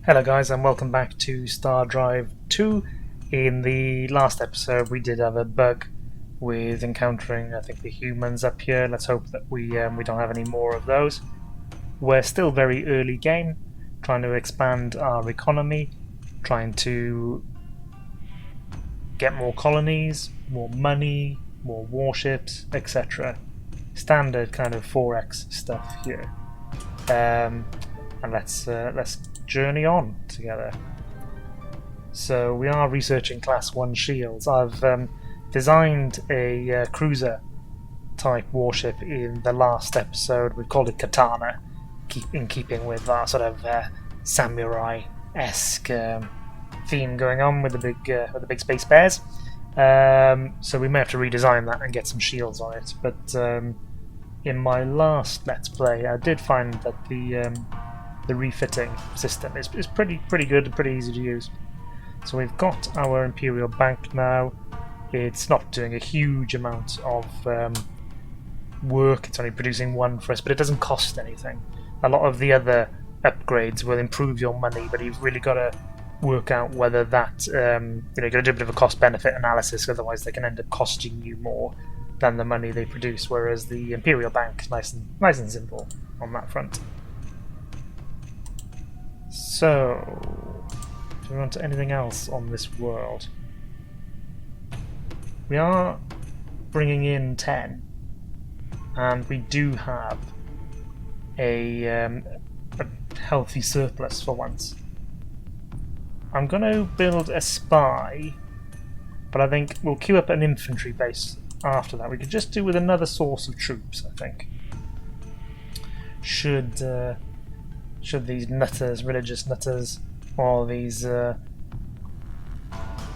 Hello guys and welcome back to Star Drive 2. In the last episode we did have a bug with encountering the humans up here. Let's hope that we don't have any more of those. We're still very early game, trying to expand our economy, trying to get more colonies, more money, more warships, etc. Standard kind of 4X stuff here. And let's journey on together. So we are researching Class 1 shields. I've designed a cruiser type warship in the last episode. We called it Katana, in keeping with our sort of samurai-esque theme going on with the big space bears. So we may have to redesign that and get some shields on it. But in my last Let's Play, I did find that the refitting system is pretty good and pretty easy to use. So we've got our Imperial Bank now. It's not doing a huge amount of work, it's only producing one for us, but it doesn't cost anything. A lot of the other upgrades will improve your money, but you've really got to work out whether that, you've got to do a bit of a cost-benefit analysis, otherwise they can end up costing you more than the money they produce, whereas the Imperial Bank is nice and simple on that front. So, do we want anything else on this world? We are bringing in 10, and we do have a healthy surplus for once. I'm going to build a spy, but I think we'll queue up an infantry base after that. We could just do with another source of troops, I think. Should these nutters, religious nutters, or these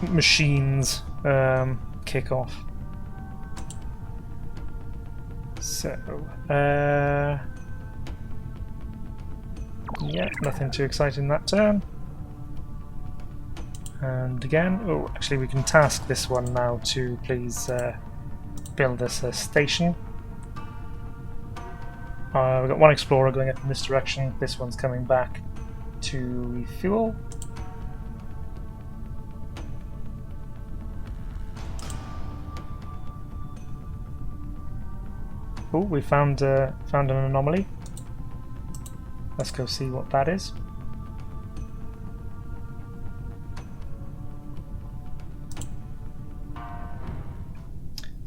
machines kick off. So, yeah, nothing too exciting that turn. And again, oh, actually we can task this one now to please build us a station. We've got one explorer going up in this direction, this one's coming back to refuel. Oh, we found an anomaly. Let's go see what that is.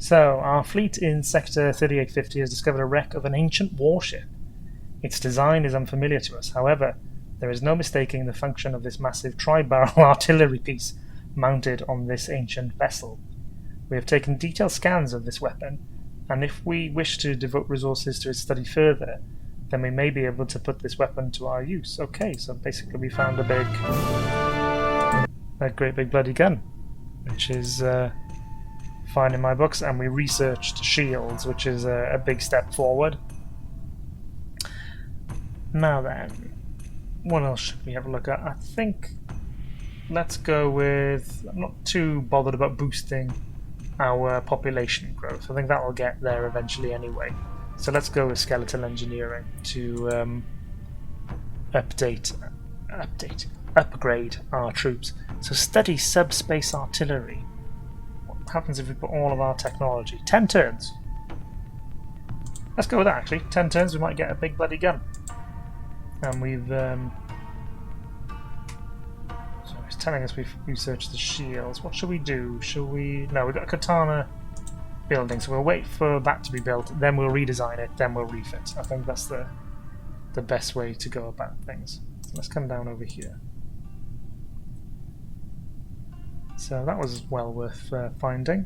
So, our fleet in Sector 3850 has discovered a wreck of an ancient warship. Its design is unfamiliar to us, however, there is no mistaking the function of this massive tri-barrel artillery piece mounted on this ancient vessel. We have taken detailed scans of this weapon, and if we wish to devote resources to its study further, then we may be able to put this weapon to our use. Okay, so basically we found a great big bloody gun, which is fine in my books, and we researched shields, which is a big step forward. Now then, what else should we have a look at? I think let's go with... I'm not too bothered about boosting our population growth. I think that will get there eventually anyway. So let's go with skeletal engineering to upgrade our troops. So study subspace artillery. What happens if we put all of our technology? 10 turns. Let's go with that actually. 10 turns we might get a big bloody gun. And we've so it's telling us we've researched the shields. What should we do? Shall we... No, we've got a katana building, so we'll wait for that to be built, then we'll redesign it, then we'll refit. I think that's the best way to go about things. So let's come down over here. So that was well worth finding.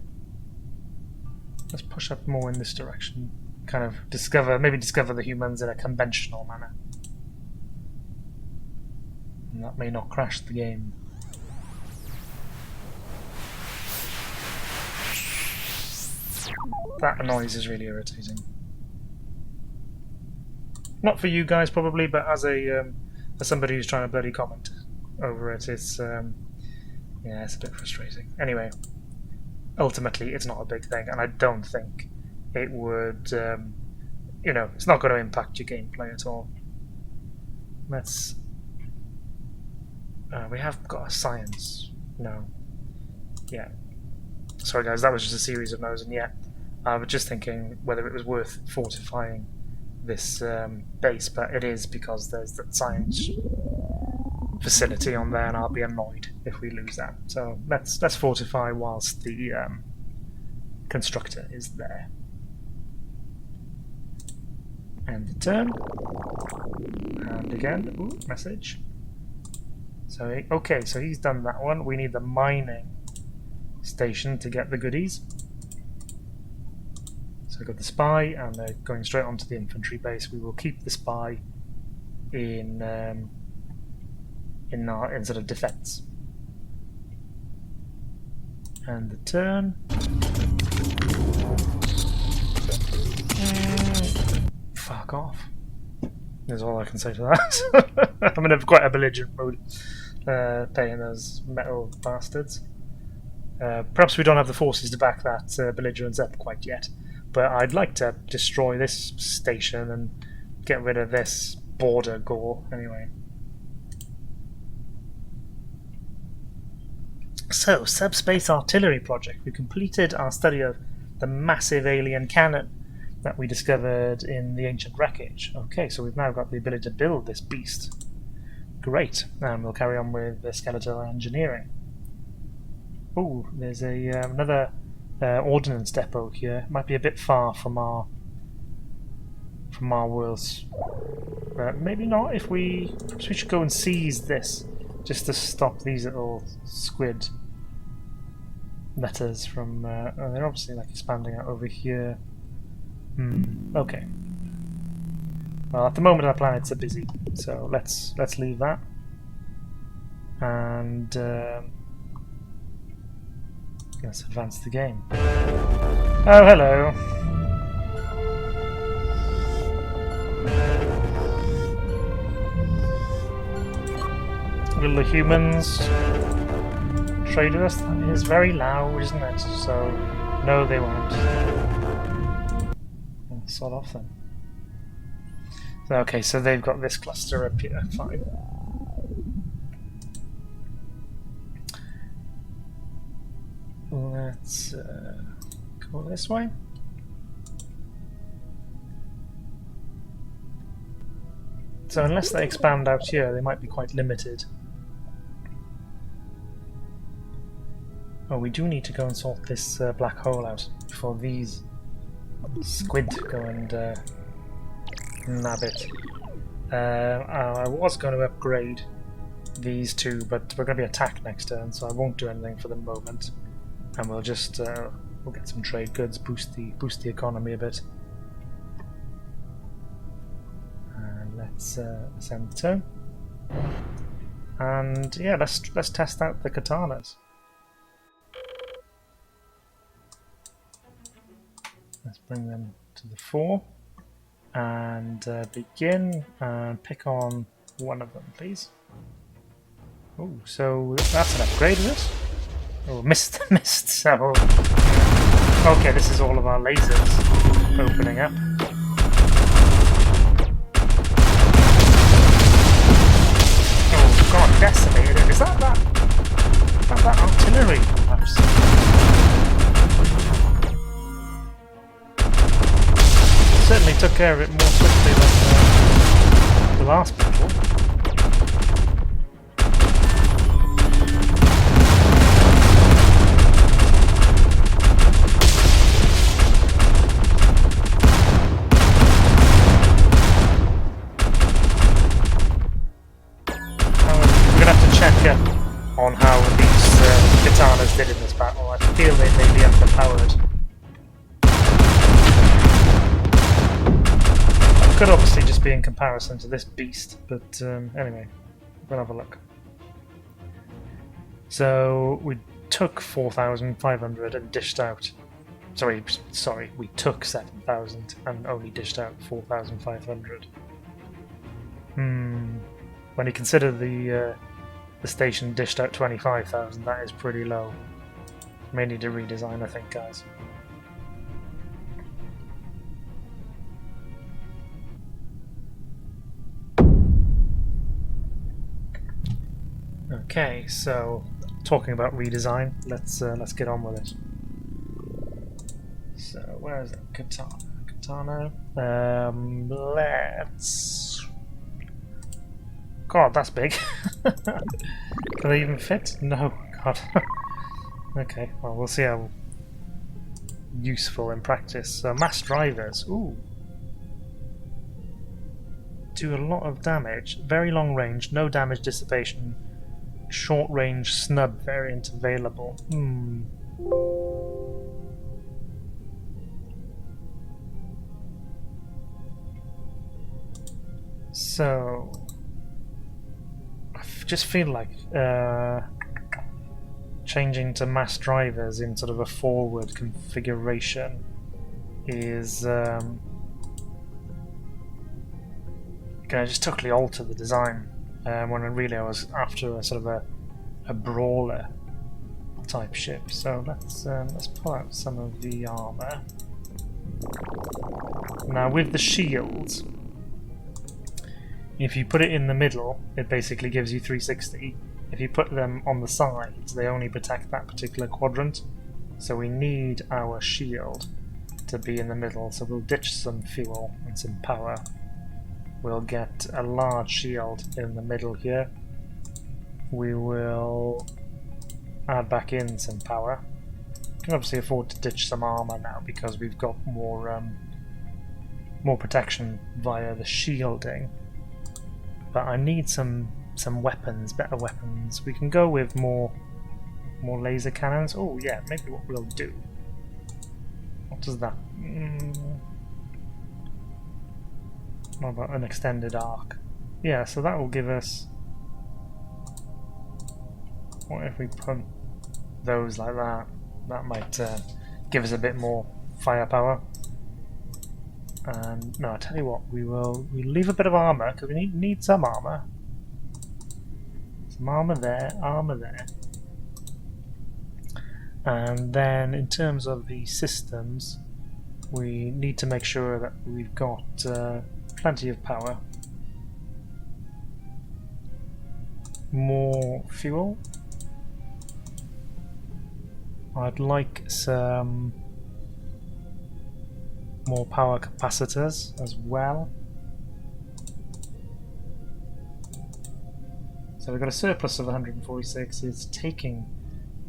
Let's push up more in this direction. Kind of maybe discover the humans in a conventional manner. And that may not crash the game. That noise is really irritating. Not for you guys probably, but as somebody who's trying to bloody comment over it, it's yeah, it's a bit frustrating. Anyway, ultimately it's not a big thing, and I don't think it would, it's not going to impact your gameplay at all. Let's We have got a science. No. Yeah. Sorry guys, that was just a series of no's, and yeah. I was just thinking whether it was worth fortifying this base, but it is because there's that science facility on there, and I'll be annoyed if we lose that. So let's fortify whilst the constructor is there. And the turn. And again, ooh, message. So okay, so he's done that one. We need the mining station to get the goodies. So we've got the spy, and they're going straight onto the infantry base. We will keep the spy in our sort of defense. And the turn. Fuck off. Is all I can say to that. I'm in quite a belligerent mood, playing those metal bastards. Perhaps we don't have the forces to back that belligerence up quite yet, but I'd like to destroy this station and get rid of this border gore anyway. So, subspace artillery project. We completed our study of the massive alien cannon that we discovered in the ancient wreckage. Okay, so we've now got the ability to build this beast. Great, and we'll carry on with the skeletal engineering. Oh, there's another ordnance depot here. Might be a bit far from our worlds, but maybe not. If perhaps we should go and seize this just to stop these little squid letters from. Oh, they're obviously like expanding out over here. Okay. Well, at the moment our planets are busy, so let's leave that. And let's advance the game. Oh, hello. Will the humans trade with us? That is very loud, isn't it? So, no, they won't. Sort off then. So, okay, so they've got this cluster up here. Fine. Let's go this way. So unless they expand out here, they might be quite limited. Oh, we do need to go and sort this black hole out before these squid go and nab it. I was going to upgrade these two, but we're going to be attacked next turn, so I won't do anything for the moment. And we'll just we'll get some trade goods, boost the economy a bit. And let's end the turn. And yeah, let's test out the katanas. Let's bring them to the fore and begin and pick on one of them, please. Oh, so that's an upgrade, is it? Oh, missed. So, okay, this is all of our lasers opening up. Oh god, decimated it. Is that artillery, perhaps? Certainly took care of it more quickly than the last battle. We're going to have to check on how these katanas did in this battle. I feel they may be underpowered. Could obviously just be in comparison to this beast, but anyway, we'll have a look. So we took 4,500 and dished out. Sorry, we took 7,000 and only dished out 4,500. When you consider the station dished out 25,000, that is pretty low. May need a redesign, I think, guys. Okay, so talking about redesign, let's get on with it. So where is it? Katana. Let's. God, that's big. Can they even fit? No. God. Okay. Well, we'll see how useful in practice. Mass drivers. Ooh. Do a lot of damage. Very long range. No damage dissipation. Short range snub variant available. So I just feel like changing to mass drivers in sort of a forward configuration is gonna just totally alter the design when really I was after a sort of a brawler type ship. So let's pull out some of the armor. Now with the shields, if you put it in the middle, it basically gives you 360. If you put them on the sides, they only protect that particular quadrant. So we need our shield to be in the middle, so we'll ditch some fuel and some power. We'll get a large shield in the middle here. We will add back in some power. We can obviously afford to ditch some armor now because we've got more protection via the shielding. But I need some weapons, better weapons. We can go with more laser cannons. Oh yeah, maybe what we'll do. What does that? What about an extended arc? Yeah, so that will give us. What if we put those like that? That might give us a bit more firepower. And no, I tell you what, we'll leave a bit of armor because we need some armor. Some armor there, and then in terms of the systems, we need to make sure that we've got plenty of power, more fuel. I'd like some more power capacitors as well. So we've got a surplus of 146. It's taking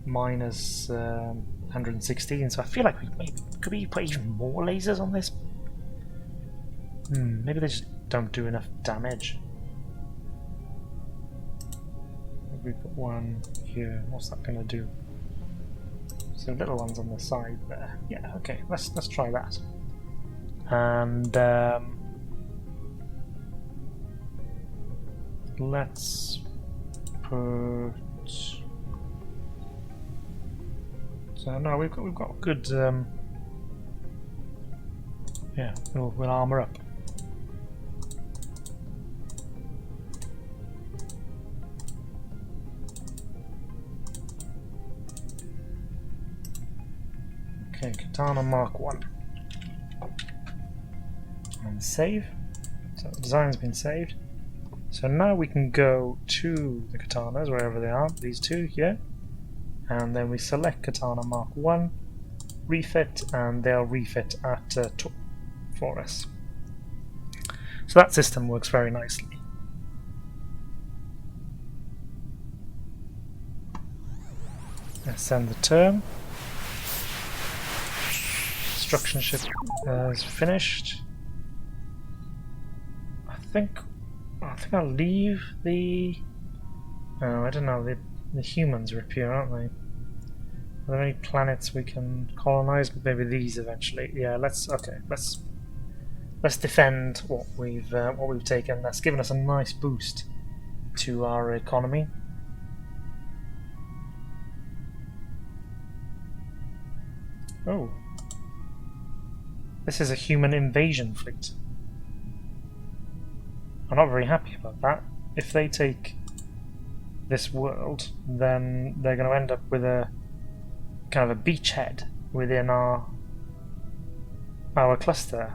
minus 116. So I feel like could we put even more lasers on this? Maybe they just don't do enough damage. Maybe we put one here. What's that going to do? So little ones on the side there. Yeah. Okay. Let's try that. And let's put. So no, we've got good. Yeah, we'll armor up. Okay, Katana Mark 1. And save. So the design's been saved. So now we can go to the katanas, wherever they are, these two here. And then we select Katana Mark 1, refit, and they'll refit at top for us. So that system works very nicely. Let's send the term. Construction ship is finished. I think I'll leave the. Oh, I don't know. The humans are up here, aren't they? Are there any planets we can colonize? Maybe these eventually. Yeah. Let's defend what we've taken. That's given us a nice boost to our economy. Oh. This is a human invasion fleet. I'm not very happy about that. If they take this world, then they're going to end up with a kind of a beachhead within our cluster.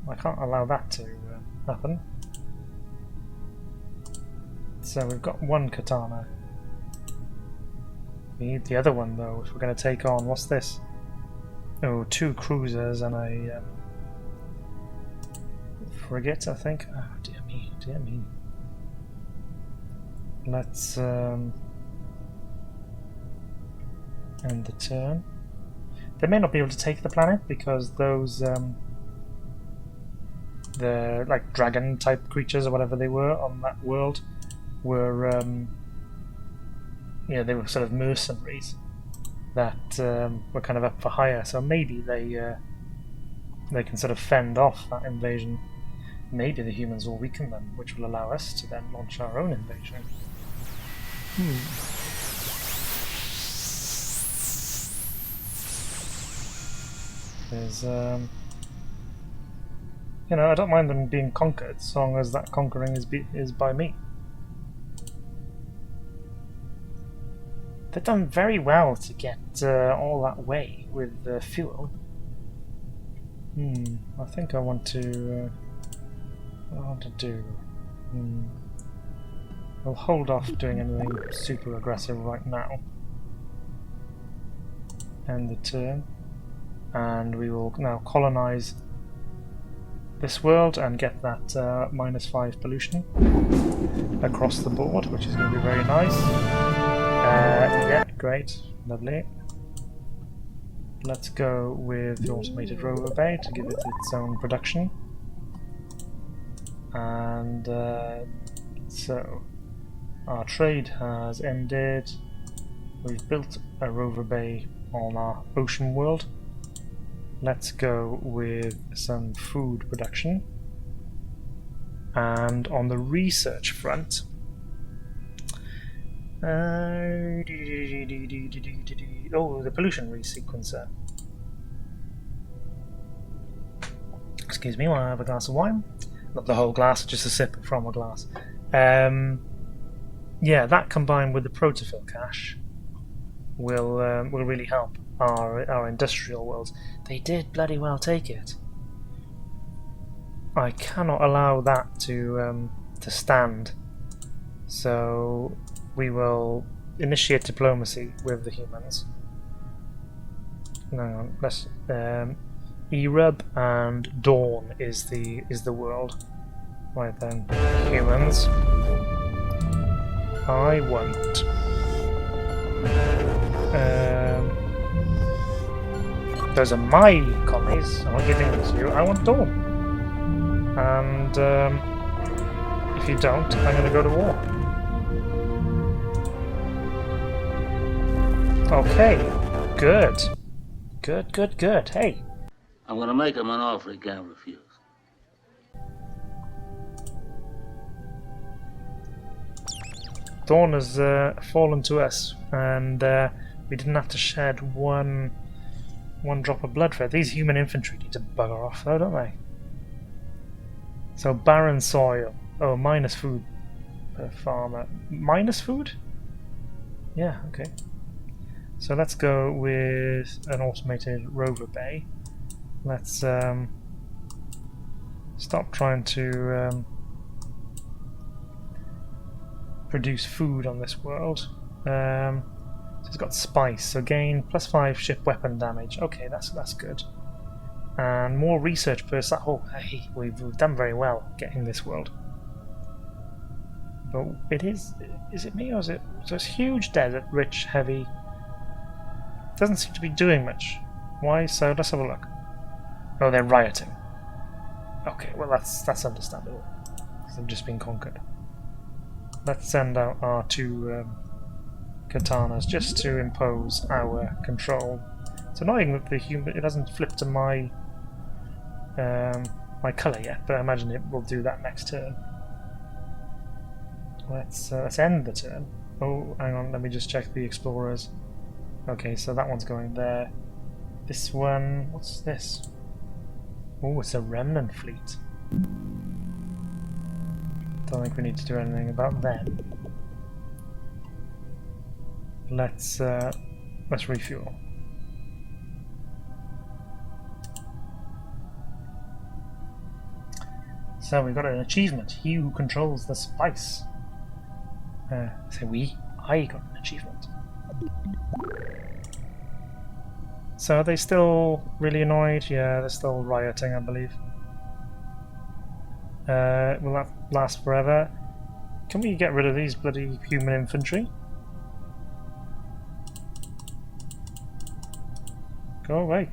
I can't allow that to happen. So we've got one katana We need the other one though if we're going to take on. What's this? Oh, 2 cruisers and a frigate, I think. Oh dear me, dear me. Let's end the turn. They may not be able to take the planet because those the like dragon type creatures or whatever they were on that world were they were sort of mercenaries that were kind of up for hire, so maybe they can sort of fend off that invasion. Maybe the humans will weaken them, which will allow us to then launch our own invasion. There's I don't mind them being conquered as long as that conquering is by me. They've done very well to get all that way with fuel. I think I want to. What I want to do. I'll hold off doing anything super aggressive right now. End the turn, and we will now colonize this world and get that -5 pollution across the board, which is going to be very nice. Yeah, great, lovely. Let's go with the automated rover bay to give it its own production. And so our trade has ended. We've built a rover bay on our ocean world. Let's go with some food production. And on the research front, oh, the pollution resequencer. Excuse me while I have a glass of wine. Not the whole glass, just a sip from a glass. Yeah, that combined with the protofill cache will really help our industrial worlds. They did bloody well take it. I cannot allow that to stand. So we will initiate diplomacy with the humans. Hang on, let's Erub and Dawn is the world. Right then, humans. I won't. Those are my colonies. I'm not giving them to you. I want Dawn. And if you don't, I'm going to go to war. Okay, good. Good. Hey. I'm going to make him an offer he can't refuse. Dawn has fallen to us, and we didn't have to shed one drop of blood for it. These human infantry need to bugger off, though, don't they? So barren soil. Oh, minus food per farmer. Minus food? Yeah, okay. So let's go with an automated rover bay. Let's stop trying to produce food on this world. So it's got spice, so gain +5 ship weapon damage. Okay, that's good. And more research per site. Oh, hey, we've done very well getting this world. But it is it me or is it? So it's huge, desert, rich, heavy. Doesn't seem to be doing much. Why? So let's have a look. Oh, they're rioting. Okay, well that's understandable because they've just been conquered. Let's send out our 2 katanas just to impose our control. It's annoying that it hasn't flipped to my my colour yet, but I imagine it will do that next turn. Let's end the turn. Oh, hang on, let me just check the explorers. Okay, so that one's going there. This one, what's this? Oh, it's a remnant fleet. Don't think we need to do anything about them. Let's refuel. So we've got an achievement. He who controls the spice. Say we. I got an achievement. So are they still really annoyed? Yeah, they're still rioting, I believe. Will that last forever? Can we get rid of these bloody human infantry? Go away.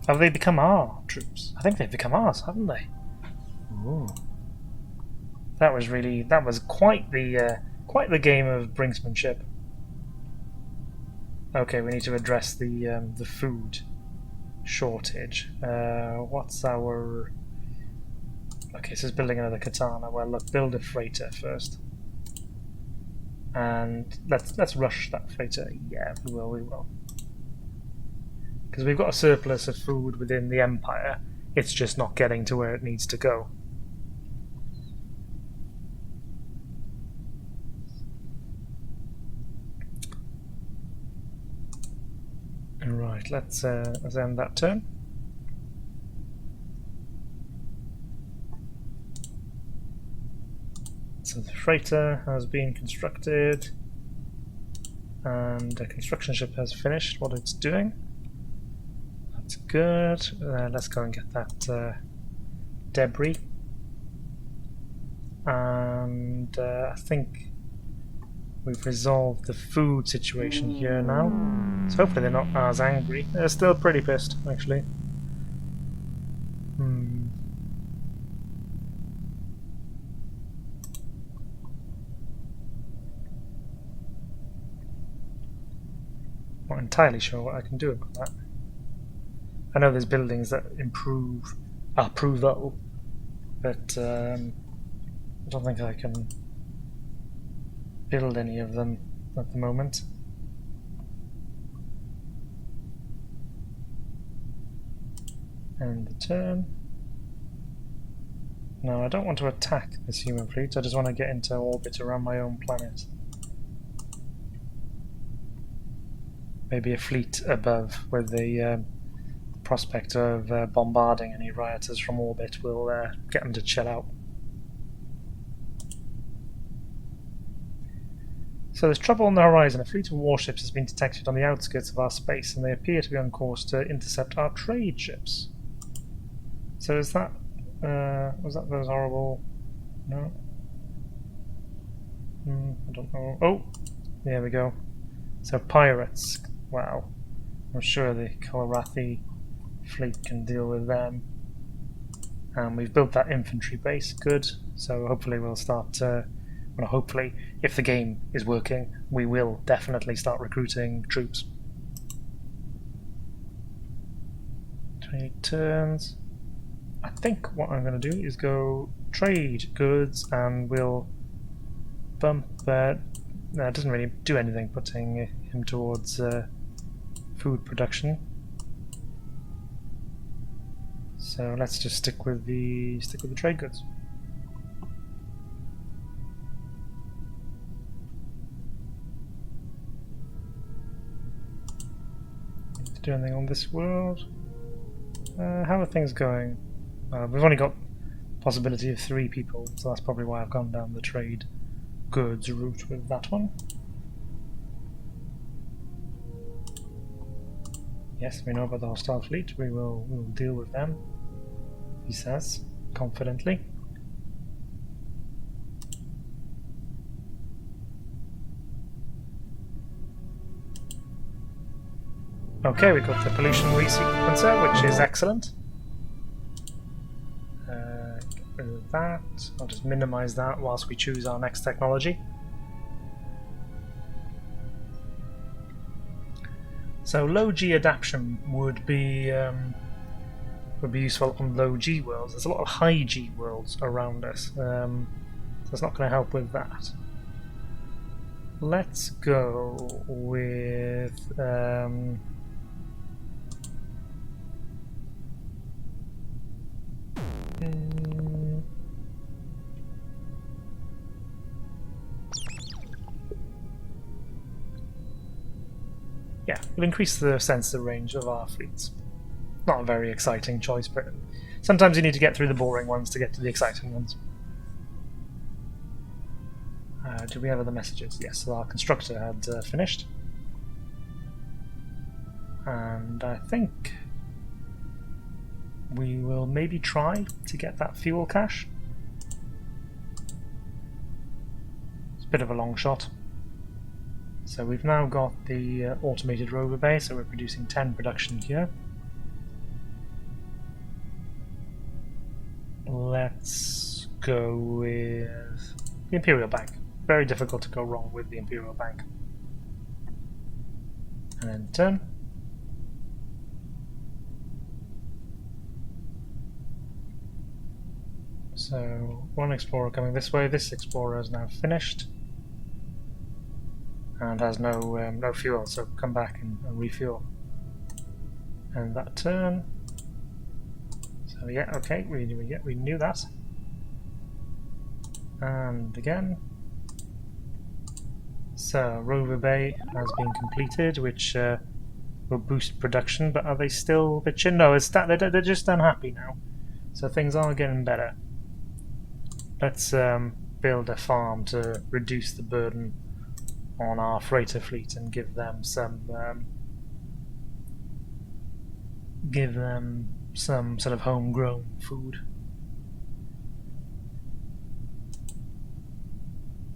Have they become our troops? I think they've become ours, haven't they? Ooh. That was quite the game of brinksmanship. Okay, we need to address the food shortage. What's our... Okay, so it's building another katana. Well, look, build a freighter first. And let's rush that freighter. Yeah, we will. Because we've got a surplus of food within the Empire. It's just not getting to where it needs to go. Right, let's end that turn. So the freighter has been constructed, and the construction ship has finished what it's doing. That's good. Let's go and get that debris. And I think we've resolved the food situation here now. So hopefully they're not as angry. They're still pretty pissed, actually. Not entirely sure what I can do about that. I know there's buildings that are provable, but I don't think I can build any of them at the moment. End the turn. No, I don't want to attack this human fleet, I just want to get into orbit around my own planet. Maybe a fleet above with the prospect of bombarding any rioters from orbit will get them to chill out. So there's trouble on the horizon. A fleet of warships has been detected on the outskirts of our space, and they appear to be on course to intercept our trade ships. So is that... was that those horrible... No? I don't know. Oh! There we go. So pirates. Wow. I'm sure the Kulrathi fleet can deal with them. And we've built that infantry base. Good. So hopefully we'll start... well, hopefully, if the game is working, we will definitely start recruiting troops. 28 turns. I think what I'm going to do is go trade goods, and we'll bump that. No, it doesn't really do anything putting him towards food production. So let's just stick with the trade goods. Need to do anything on this world? How are things going? We've only got possibility of 3 people, so that's probably why I've gone down the trade goods route with that one. Yes, we know about the hostile fleet. We will deal with them, he says confidently. Okay, we've got the pollution resequencer, which is excellent. Get rid of that. I'll just minimize that whilst we choose our next technology. So low G adaptation would be useful on low G worlds. There's a lot of high G worlds around us, so it's not going to help with that. Let's go with yeah, we'll increase the sensor range of our fleets. Not a very exciting choice, but sometimes you need to get through the boring ones to get to the exciting ones. Do we have other messages? Yes, so our constructor had finished. And I think we will maybe try to get that fuel cache. It's a bit of a long shot. So we've now got the automated rover bay, so we're producing 10 production here. Let's go with the Imperial Bank. Very difficult to go wrong with the Imperial Bank. And then turn. So one explorer coming this way. This explorer is now finished and has no fuel, so come back and refuel. And that turn. So yeah, okay, we knew that. And again. So rover bay has been completed, which will boost production. But are they still bitching? No, it's that they're just unhappy now. So things are getting better. Let's build a farm to reduce the burden on our freighter fleet and give them some sort of homegrown food.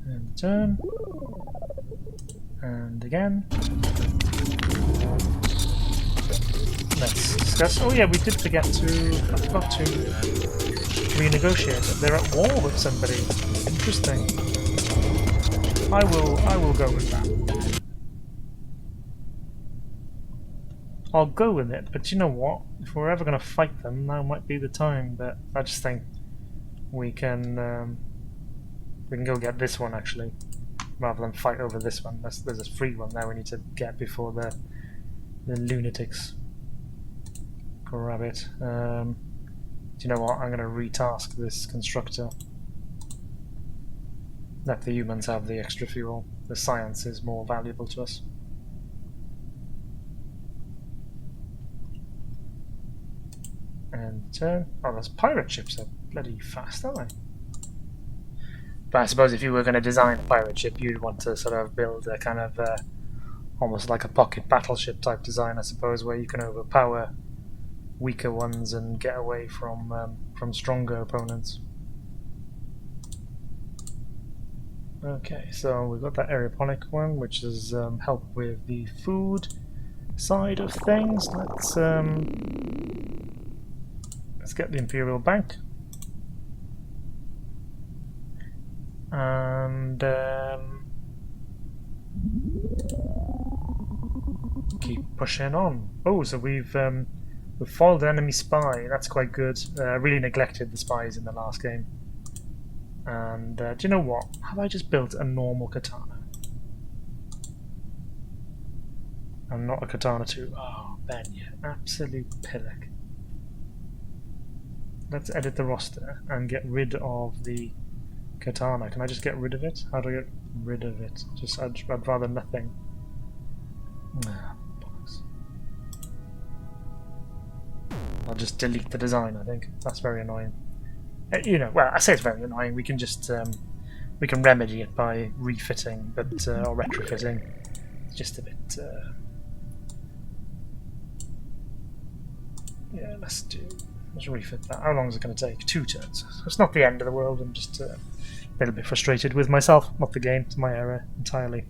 And turn. And again. Let's discuss. Oh yeah, we did forget to. I forgot to renegotiate. They're at war with somebody. Interesting. I will go with that. I'll go with it, but you know what? If we're ever going to fight them, now might be the time. But I just think we can go get this one actually, rather than fight over this one. There's a free one there we need to get before the lunatics grab it. Do you know what? I'm going to retask this constructor. Let the humans have the extra fuel. The science is more valuable to us. And turn. Oh, those pirate ships are bloody fast, aren't they? But I suppose if you were going to design a pirate ship, you'd want to sort of build a kind of almost like a pocket battleship type design, I suppose, where you can overpower weaker ones and get away from stronger opponents. Okay, so we've got that aeroponic one, which is help with the food side of things. Let's get the Imperial Bank. And keep pushing on. Oh, so we've foiled an enemy spy. That's quite good. Really neglected the spies in the last game. And do you know what? Have I just built a normal katana? And not a katana too. Oh, Ben, you absolute pillock. Let's edit the roster and get rid of the katana. Can I just get rid of it? How do I get rid of it? I'd rather nothing. Ah, bollocks. I'll just delete the design, I think. That's very annoying. You know, well, I say it's very annoying. We can just we can remedy it by refitting, but or retrofitting. It's just a bit. Yeah, let's refit that. How long is it going to take? 2 turns. It's not the end of the world. I'm just a little bit frustrated with myself, not the game. It's my error entirely.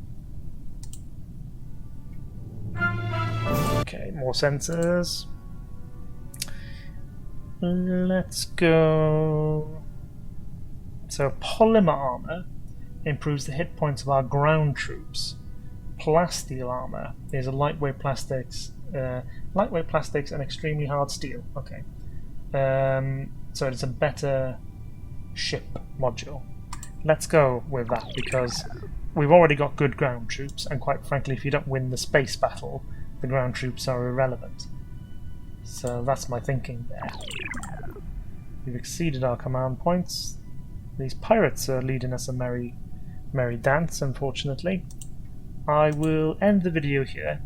Okay, more sensors. Let's go. So polymer armor improves the hit points of our ground troops. Plasteel armor is a lightweight plastics and extremely hard steel. Okay, so it's a better ship module. Let's go with that because we've already got good ground troops, and quite frankly, if you don't win the space battle, the ground troops are irrelevant. So that's my thinking there. We've exceeded our command points. These pirates are leading us a merry dance, unfortunately. I will end the video here.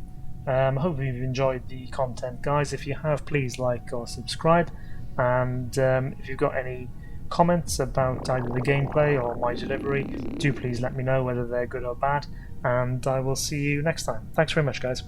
Hopefully you've enjoyed the content, guys. If you have, please like or subscribe. And if you've got any comments about either the gameplay or my delivery, do please let me know whether they're good or bad, and I will see you next time. Thanks very much, guys.